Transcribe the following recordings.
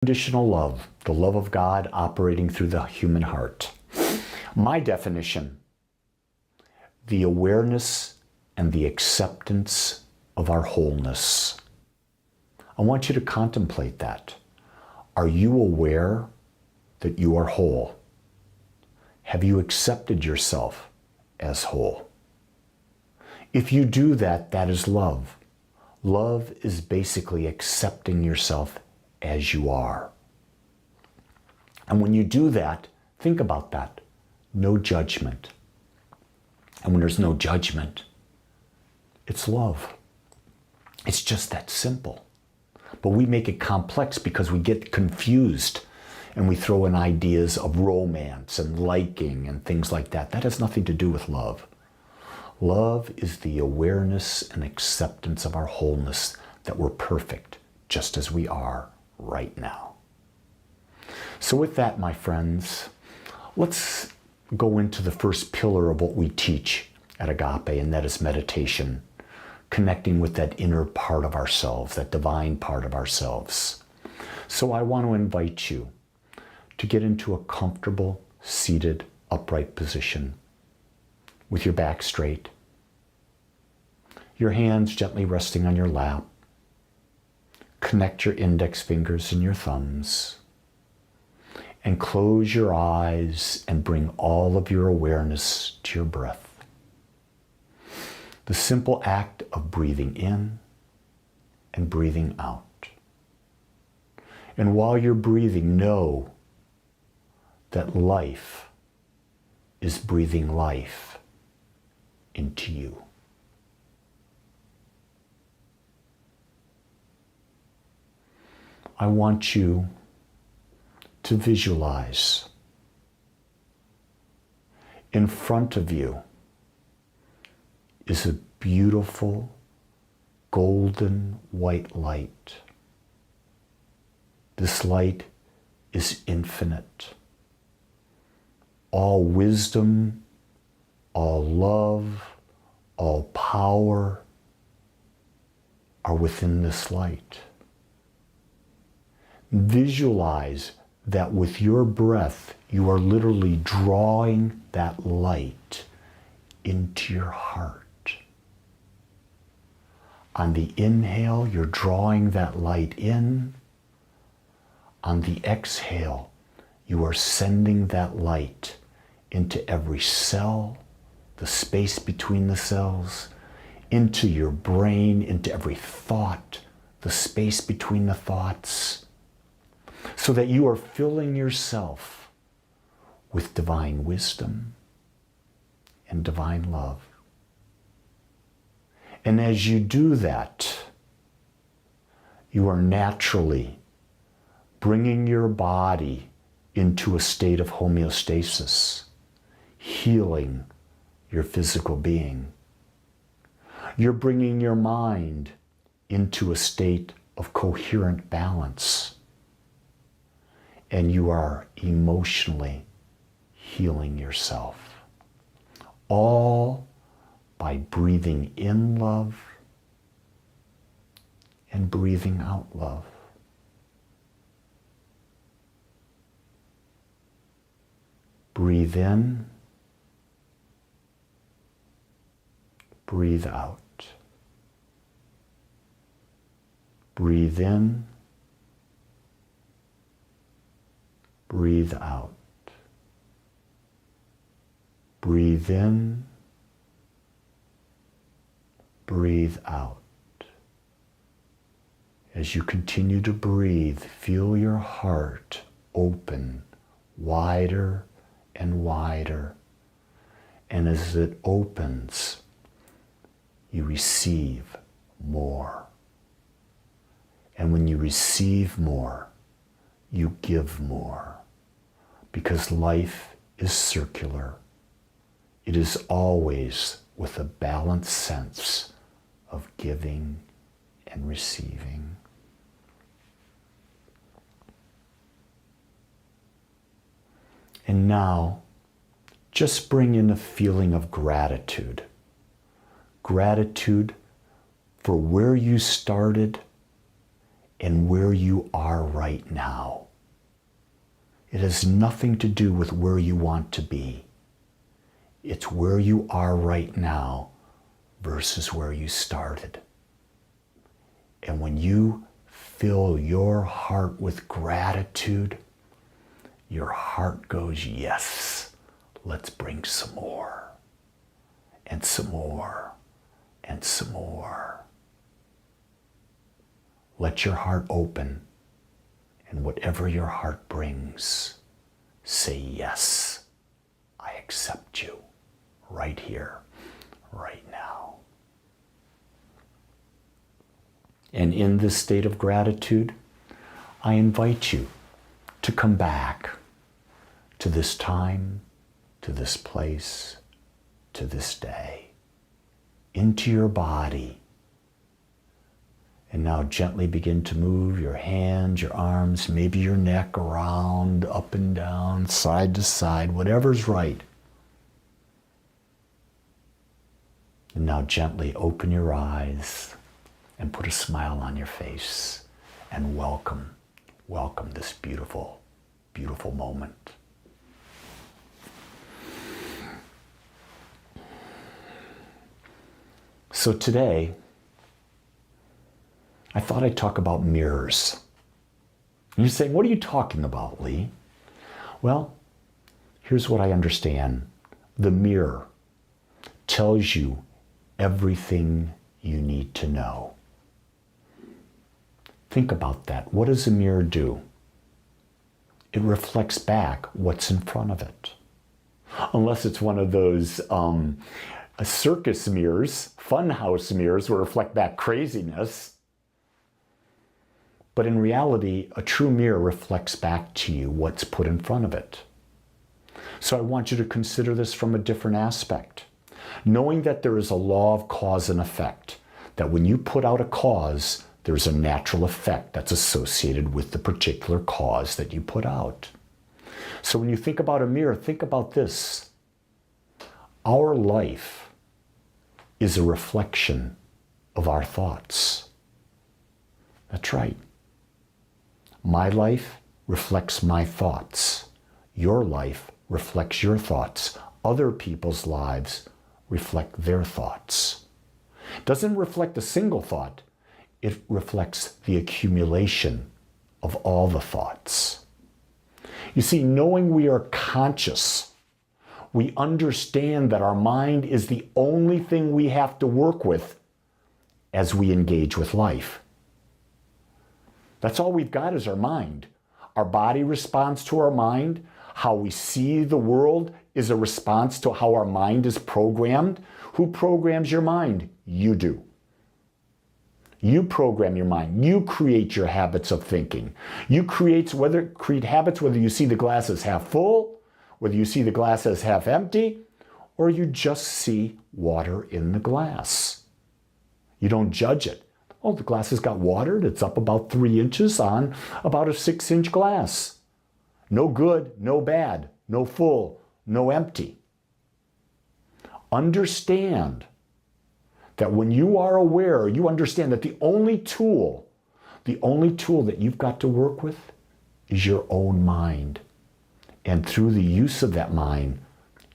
Unconditional love, the love of God operating through the human heart. My definition, the awareness and the acceptance of our wholeness. I want you to contemplate that. Are you aware that you are whole? Have you accepted yourself as whole? If you do that, that is love. Love is basically accepting yourself as you are. And when you do that, think about that. No judgment. And when there's no judgment, it's love. It's just that simple. But we make it complex because we get confused and we throw in ideas of romance and liking and things like that. That has nothing to do with love. Love is the awareness and acceptance of our wholeness, that we're perfect just as we are right now. So with that, my friends, let's go into the first pillar of what we teach at Agape, and that is meditation, connecting with that inner part of ourselves, that divine part of ourselves. So I want to invite you to get into a comfortable, seated, upright position with your back straight, your hands gently resting on your lap. Connect your index fingers and your thumbs, and close your eyes and bring all of your awareness to your breath. The simple act of breathing in and breathing out. And while you're breathing, know that life is breathing life into you. I want you to visualize in front of you is a beautiful golden white light. This light is infinite. All wisdom, all love, all power are within this light. Visualize that with your breath, you are literally drawing that light into your heart. On the inhale, you're drawing that light in. On the exhale, you are sending that light into every cell, the space between the cells, into your brain, into every thought, the space between the thoughts, so that you are filling yourself with divine wisdom and divine love. And as you do that, you are naturally bringing your body into a state of homeostasis, healing your physical being. You're bringing your mind into a state of coherent balance. And you are emotionally healing yourself. All by breathing in love and breathing out love. Breathe in, breathe out. Breathe in, breathe out. Breathe in, breathe out. As you continue to breathe, feel your heart open wider and wider. And as it opens, you receive more. And when you receive more, you give more. Because life is circular. It is always with a balanced sense of giving and receiving. And now, just bring in a feeling of gratitude. Gratitude for where you started and where you are right now. It has nothing to do with where you want to be. It's where you are right now versus where you started. And when you fill your heart with gratitude, your heart goes, yes, let's bring some more, and some more, and some more. Let your heart open, and whatever your heart brings, say, yes, I accept you right here, right now. And in this state of gratitude, I invite you to come back to this time, to this place, to this day, into your body. And now gently begin to move your hands, your arms, maybe your neck around, up and down, side to side, whatever's right. And now gently open your eyes and put a smile on your face and welcome this beautiful, beautiful moment. So today, I thought I'd talk about mirrors. And you're saying, what are you talking about, Lee? Well, here's what I understand. The mirror tells you everything you need to know. Think about that. What does a mirror do? It reflects back what's in front of it. Unless it's one of those circus mirrors, funhouse mirrors, will reflect back craziness. But in reality, a true mirror reflects back to you what's put in front of it. So I want you to consider this from a different aspect. Knowing that there is a law of cause and effect, that when you put out a cause, there's a natural effect that's associated with the particular cause that you put out. So when you think about a mirror, think about this. Our life is a reflection of our thoughts. That's right. My life reflects my thoughts. Your life reflects your thoughts. Other people's lives reflect their thoughts. It doesn't reflect a single thought. It reflects the accumulation of all the thoughts. You see, knowing we are conscious, we understand that our mind is the only thing we have to work with as we engage with life. That's all we've got is our mind. Our body responds to our mind. How we see the world is a response to how our mind is programmed. Who programs your mind? You do. You program your mind. You create your habits of thinking. You create habits whether you see the glass as half full, whether you see the glass as half empty, or you just see water in the glass. You don't judge it. Oh, the glass has got watered. It's up about 3 inches on about a 6-inch glass. No good, no bad, no full, no empty. Understand that when you are aware, you understand that the only tool that you've got to work with is your own mind. And through the use of that mind,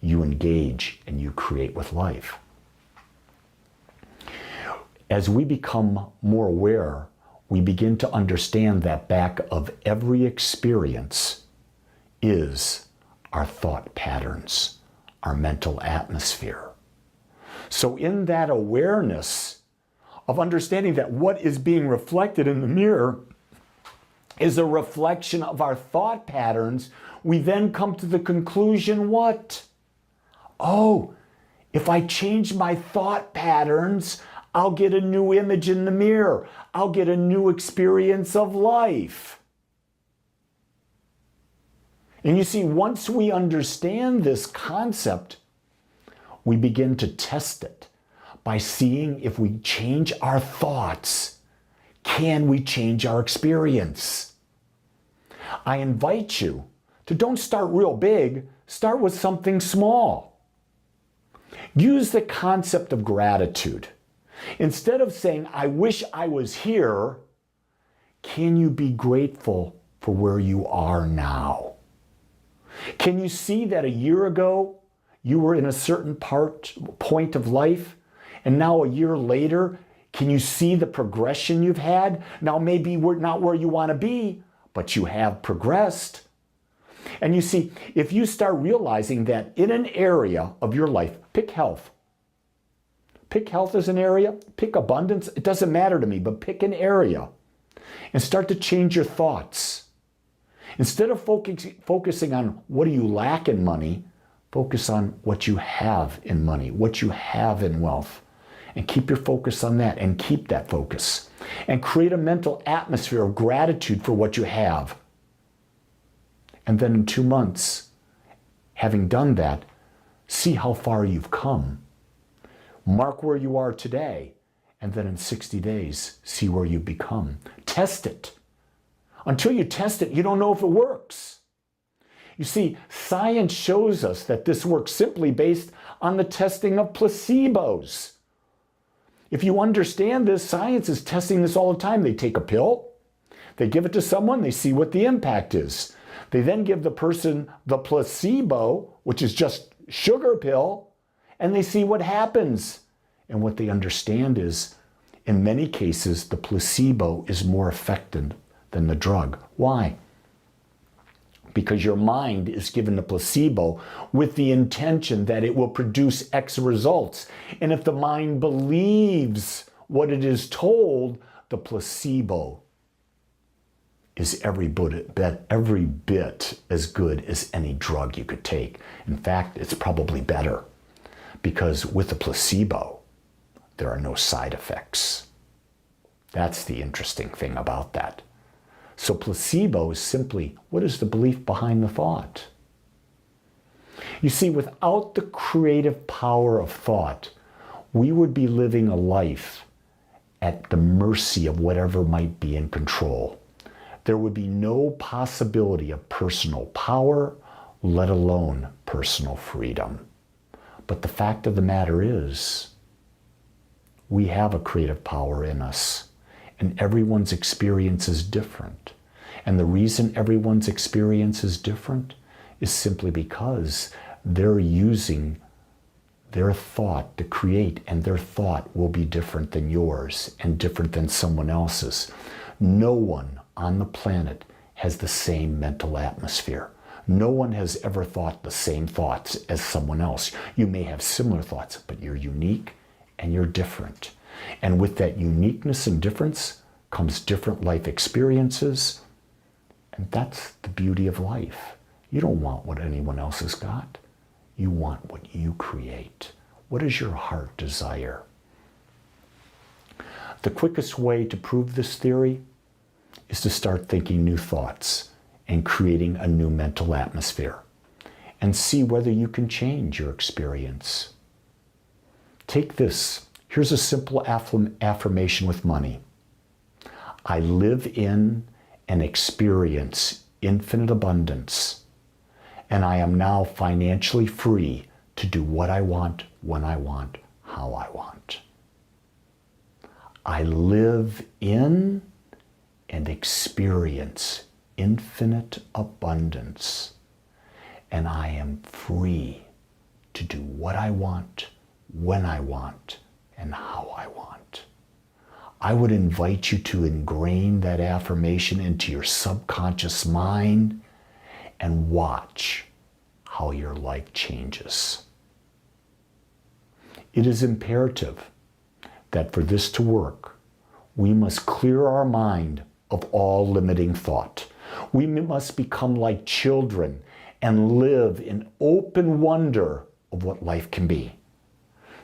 you engage and you create with life. As we become more aware, we begin to understand that back of every experience is our thought patterns, our mental atmosphere. So in that awareness of understanding that what is being reflected in the mirror is a reflection of our thought patterns, we then come to the conclusion, what? Oh, if I change my thought patterns, I'll get a new image in the mirror. I'll get a new experience of life. And you see, once we understand this concept, we begin to test it by seeing if we change our thoughts, can we change our experience? I invite you to don't start real big, start with something small. Use the concept of gratitude. Instead of saying, I wish I was here, can you be grateful for where you are now? Can you see that a year ago you were in a certain point of life, and now a year later, can you see the progression you've had? Now maybe we're not where you want to be, but you have progressed. And you see, if you start realizing that in an area of your life, pick health. Pick health as an area, pick abundance, it doesn't matter to me, but pick an area and start to change your thoughts. Instead of focusing on what do you lack in money, focus on what you have in money, what you have in wealth. And keep your focus on that and keep that focus. And create a mental atmosphere of gratitude for what you have. And then in 2 months, having done that, see how far you've come. Mark where you are today, and then in 60 days, see where you've become. Test it. Until you test it, you don't know if it works. You see, science shows us that this works simply based on the testing of placebos. If you understand this, science is testing this all the time. They take a pill, they give it to someone, they see what the impact is. They then give the person the placebo, which is just sugar pill, and they see what happens. And what they understand is, in many cases, the placebo is more effective than the drug. Why? Because your mind is given the placebo with the intention that it will produce X results. And if the mind believes what it is told, the placebo is every bit as good as any drug you could take. In fact, it's probably better, because with a placebo, there are no side effects. That's the interesting thing about that. So placebo is simply, what is the belief behind the thought? You see, without the creative power of thought, we would be living a life at the mercy of whatever might be in control. There would be no possibility of personal power, let alone personal freedom. But the fact of the matter is, we have a creative power in us, and everyone's experience is different. And the reason everyone's experience is different is simply because they're using their thought to create, and their thought will be different than yours and different than someone else's. No one on the planet has the same mental atmosphere. No one has ever thought the same thoughts as someone else. You may have similar thoughts, but you're unique and you're different. And with that uniqueness and difference comes different life experiences. And that's the beauty of life. You don't want what anyone else has got. You want what you create. What does your heart desire? The quickest way to prove this theory is to start thinking new thoughts and creating a new mental atmosphere, and see whether you can change your experience. Take this. Here's a simple affirmation with money. I live in and experience infinite abundance, and I am now financially free to do what I want, when I want, how I want. I live in and experience infinite abundance, and I am free to do what I want, when I want, and how I want. I would invite you to ingrain that affirmation into your subconscious mind and watch how your life changes. It is imperative that for this to work, we must clear our mind of all limiting thought. We must become like children and live in open wonder of what life can be.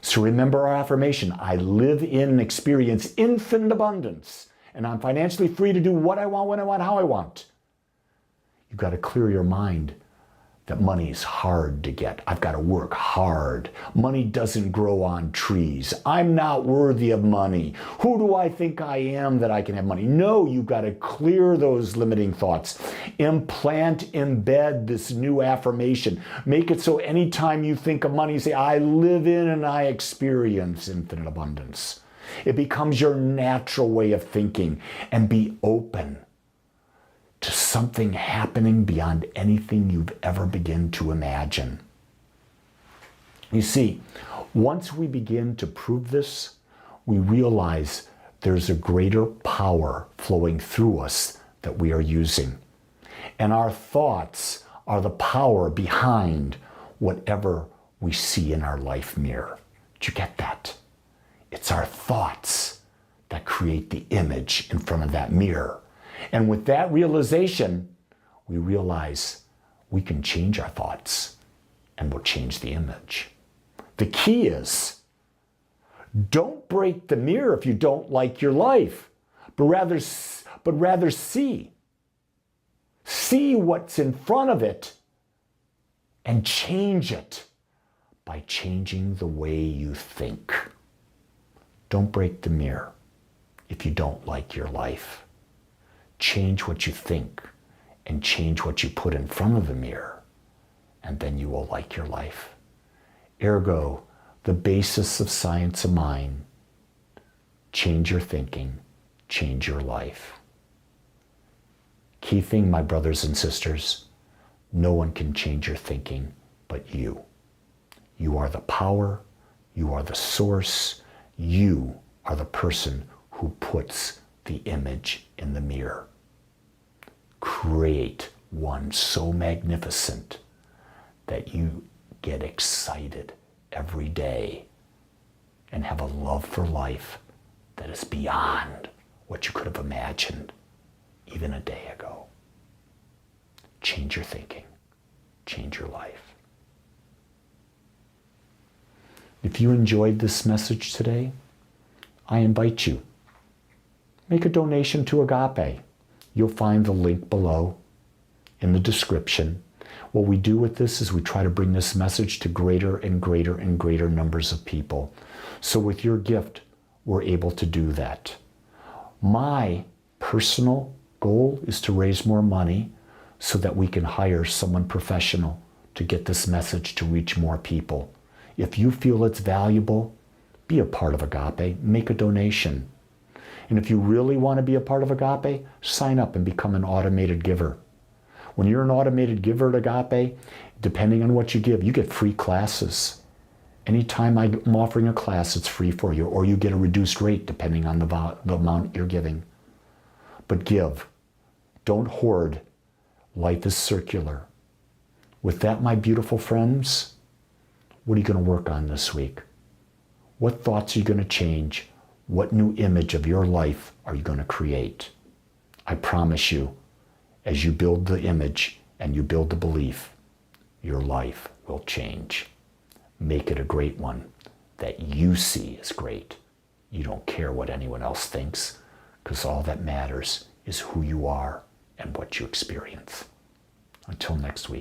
So remember our affirmation, I live in and experience infinite abundance, and I'm financially free to do what I want, when I want, how I want. You've got to clear your mind that money is hard to get. I've got to work hard. Money doesn't grow on trees. I'm not worthy of money. Who do I think I am that I can have money? No, you've got to clear those limiting thoughts. Embed this new affirmation. Make it so anytime you think of money, you say, I live in and I experience infinite abundance. It becomes your natural way of thinking. And be open to something happening beyond anything you've ever begun to imagine. You see, once we begin to prove this, we realize there's a greater power flowing through us that we are using. And our thoughts are the power behind whatever we see in our life mirror. Did you get that? It's our thoughts that create the image in front of that mirror. And with that realization, we realize we can change our thoughts and we'll change the image. The key is, don't break the mirror if you don't like your life, but rather see. See what's in front of it and change it by changing the way you think. Don't break the mirror if you don't like your life. Change what you think and change what you put in front of the mirror, and then you will like your life. Ergo, the basis of science of mind: change your thinking, change your life. Key thing, my brothers and sisters, no one can change your thinking but you. You are the power, you are the source, you are the person who puts the image in the mirror. Create one so magnificent that you get excited every day and have a love for life that is beyond what you could have imagined even a day ago. Change your thinking, change your life. If you enjoyed this message today, I invite you, make a donation to Agape. You'll find the link below in the description. What we do with this is we try to bring this message to greater and greater and greater numbers of people. So with your gift, we're able to do that. My personal goal is to raise more money so that we can hire someone professional to get this message to reach more people. If you feel it's valuable, be a part of Agape, make a donation. And if you really want to be a part of Agape, sign up and become an automated giver. When you're an automated giver at Agape, depending on what you give, you get free classes. Anytime I'm offering a class, it's free for you, or you get a reduced rate depending on the amount you're giving. But give. Don't hoard. Life is circular. With that, my beautiful friends, what are you going to work on this week? What thoughts are you going to change? What new image of your life are you going to create? I promise you, as you build the image and you build the belief, your life will change. Make it a great one that you see as great. You don't care what anyone else thinks, because all that matters is who you are and what you experience. Until next week.